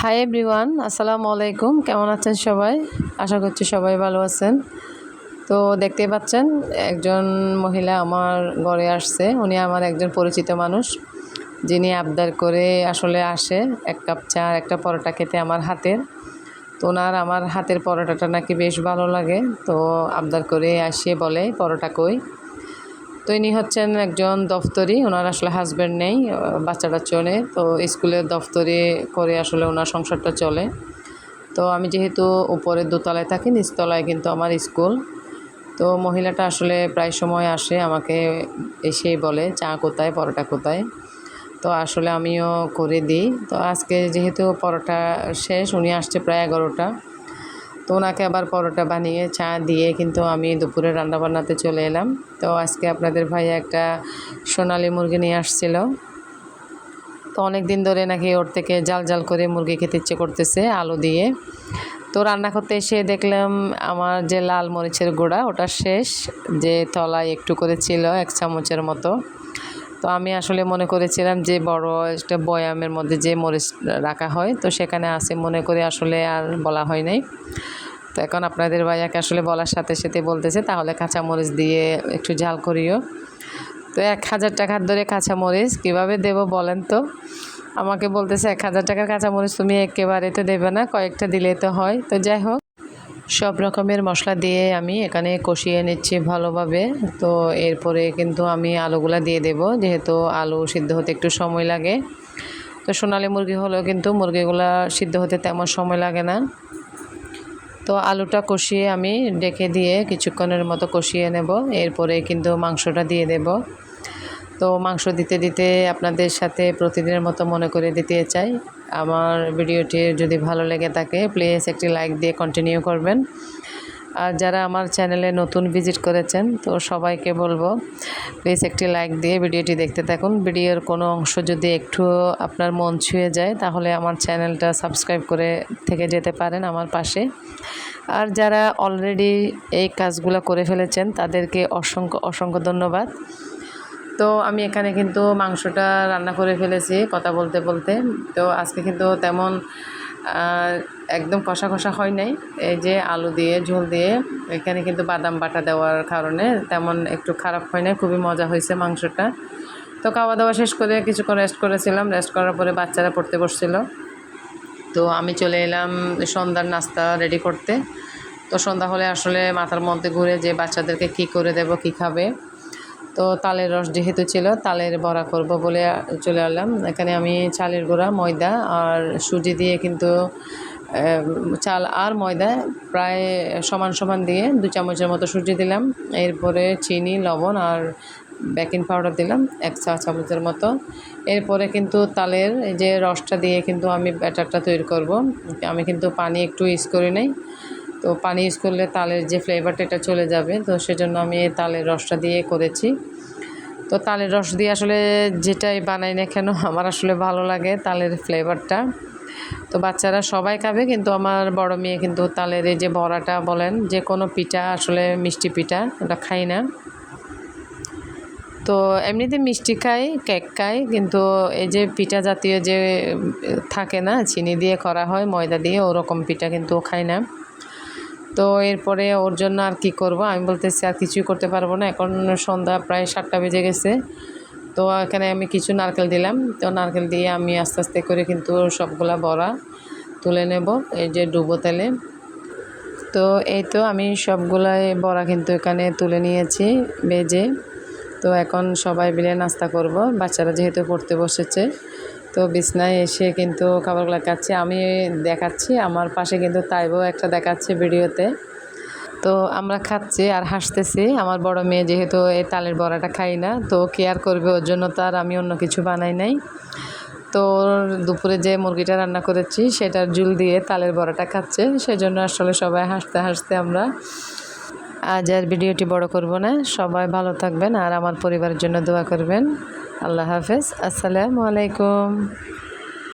Hi everyone, আসসালামু আলাইকুম। কেমন আছেন সবাই? আশা করছি সবাই ভালো আছেন। তো দেখতেই পাচ্ছেন একজন মহিলা আমার ঘরে আসছে। উনি আমার একজন পরিচিত মানুষ, যিনি আবদার করে আসলে আসে এক কাপ চা আর একটা পরোটা খেতে আমার হাতের। তো ওনার আমার হাতের পরোটাটা নাকি বেশ ভালো লাগে, তো আবদার করে আসে বলে পরোটা কই। তো ইনি হচ্ছেন একজন দফতরি, ওনার আসলে হাজব্যান্ড নেই, বাচ্চাটা চলে, তো স্কুলের দফতরি করে আসলে ওনার সংসারটা চলে। তো আমি যেহেতু উপরের দোতলায় থাকি, নিচতলায় কিন্তু আমার স্কুল। তো মহিলাটা আসলে প্রায় সময় আসে আমাকে এসেই বলে চা কোথায়, পরোটা কোথায়। তো আসলে আমিও করে দিই। তো আজকে যেহেতু পরোটা শেষ, উনি আসছে প্রায় 11টা। তো ওনাকে আবার পরোটা বানিয়ে চা দিয়ে কিন্তু আমি দুপুরে রান্নাবান্নাতে চলে এলাম। তো আজকে আপনাদের ভাইয়া একটা সোনালি মুরগি নিয়ে আসছিল। তো অনেক দিন ধরে নাকি ওর থেকে জাল জাল করে মুরগি খেতে ইচ্ছে করতেছে আলু দিয়ে। তো রান্না করতে এসে দেখলাম আমার যে লাল মরিচের গুঁড়া ওটা শেষ, যে তলায় একটু করে ছিল 1 চামচের মতো। তো আমি আসলে মনে করেছিলাম যে বড় একটা বয়ামের মধ্যে যে মরিচ রাখা হয়, তো সেখানে আছে মনে করে আসলে আর বলা হয় নাই। তো এখন আপনাদের ভাইয়াকে আসলে বলার সাথে সাথে বলতেছে তাহলে কাঁচামরিচ দিয়ে একটু ঝাল করিও। তো 1000 টাকার ধরে কাঁচামরিচ কীভাবে দেবো বলেন তো? আমাকে বলতেছে 1000 টাকার কাঁচামরিচ তুমি একেবারে তো দেবে না, কয়েকটা দিলেই তো হয়। তো যাই হোক, সব রকমের মশলা দিয়ে আমি এখানে কষিয়ে নিচ্ছি ভালোভাবে। তো এরপরে কিন্তু আমি আলুগুলা দিয়ে দেব, যেহেতু আলু সিদ্ধ হতে একটু সময় লাগে। তো সোনালি মুরগি হলেও কিন্তু মুরগিগুলা সিদ্ধ হতে তেমন সময় লাগে না। তো আলুটা কষিয়ে আমি ঢেকে দিয়ে কিছুক্ষণের মতো কষিয়ে নেব। এরপরে কিন্তু মাংসটা দিয়ে দেব। তো মাংস দিতে দিতে আপনাদের সাথে প্রতিদিনের মতো মনে করে দিতে চাই, আমার ভিডিওটি যদি ভালো লেগে থাকে প্লিজ একটি লাইক দিয়ে কন্টিনিউ করবেন। আর যারা আমার চ্যানেলে নতুন ভিজিট করেছেন তো সবাইকে বলবো প্লিজ একটি লাইক দিয়ে ভিডিওটি দেখতে থাকুন। ভিডিওর কোনো অংশ যদি একটু আপনার মন ছুঁয়ে যায় তাহলে আমার চ্যানেলটা সাবস্ক্রাইব করে থেকে যেতে পারেন আমার পাশে। আর যারা অলরেডি এই কাজগুলো করে ফেলেছেন তাদেরকে অসংখ্য অসংখ্য ধন্যবাদ। তো আমি এখানে কিন্তু মাংসটা রান্না করে ফেলেছি কথা বলতে বলতে। তো আজকে কিন্তু তেমন একদম কষা কষা হয় নাই, এই যে আলু দিয়ে ঝোল দিয়ে এখানে কিন্তু বাদাম বাটা দেওয়ার কারণে তেমন একটু খারাপ হয় নাই, খুবই মজা হয়েছে মাংসটা। তো খাওয়া দাওয়া শেষ করে কিছুক্ষণ রেস্ট করেছিলাম, রেস্ট করার পরে বাচ্চারা পড়তে বসছিল। তো আমি চলে এলাম সন্ধ্যার নাস্তা রেডি করতে। তো সন্ধ্যা হলে আসলে মাথার মধ্যে ঘুরে যে বাচ্চাদেরকে কি করে দেব, কি খাবে। তো তালের রস যেহেতু ছিল, তালের বড়া করব বলে চলে এলাম। এখানে আমি চালের গুঁড়া, ময়দা আর সুজি দিয়ে কিন্তু চাল আর ময়দা প্রায় সমান সমান দিয়ে 2 চামচের মতো সুজি দিলাম। এরপরে চিনি, লবণ আর বেকিং পাউডার দিলাম 1 চা চামচের মতো। এরপরে কিন্তু তালের এই যে রসটা দিয়ে কিন্তু আমি ব্যাটারটা তৈরি করব। আমি কিন্তু পানি একটু ইউজ করি নাই, তো পানি ইউজ করলে তালের যে ফ্লেভারটা এটা চলে যাবে, তো সেজন্য আমি তালের রসটা দিয়ে করেছি। তো তালের রস দিয়ে আসলে যেটাই বানাই না কেন আমার আসলে ভালো লাগে তালের ফ্লেভারটা। তো বাচ্চারা সবাই খাবে, কিন্তু আমার বড় মেয়ে কিন্তু তালের এই যে বড়াটা বলেন, যে কোনো পিঠা আসলে মিষ্টি পিঠা ওটা খাই না। তো এমনিতে মিষ্টি খাই, কেক খাই, কিন্তু এই যে পিঠা জাতীয় যে থাকে না চিনি দিয়ে করা হয়, ময়দা দিয়ে, ওরকম পিঠা কিন্তু খাই না। তো এরপরে ওর জন্য আর কি করব, আমি বলতেছি আর কিছুই করতে পারবো না, এখন সন্ধ্যা প্রায় 7টা বেজে গেছে। তো এখানে আমি কিছু নারকেল দিলাম। তো নারকেল দিয়ে আমি আস্তে আস্তে করে কিন্তু সবগুলা বড়া তুলে নেব এই যে ডুবো তেলে। তো এই তো আমি সবগুলাই বড়া কিন্তু এখানে তুলে নিয়েছি ভেজে। তো এখন সবাই মিলে নাস্তা করব, বাচ্চারা যেহেতু পড়তে বসেছে। তো বিছনায় এসে কিন্তু খাবারগুলো খাচ্ছে, আমি দেখাচ্ছি, আমার পাশে কিন্তু তাইবও একটা দেখাচ্ছে ভিডিওতে। তো আমরা খাচ্ছি আর হাসতেছি। আমার বড় মেয়ে যেহেতু এই তালের বড়াটা খাই না, তো কেয়ার করবে ওর জন্য তার আমি অন্য কিছু বানাই নাই। তো দুপুরে যে মুরগিটা রান্না করেছি সেটার ঝুল দিয়ে তালের বড়াটা খাচ্ছে, সেজন্য আসলে সবাই হাসতে হাসতে আমরা। আজ আর ভিডিওটি বড় করব না, সবাই ভালো থাকবেন আর আমার পরিবারের জন্য দোয়া করবেন। আল্লাহ হাফেজ, আসসালামু আলাইকুম।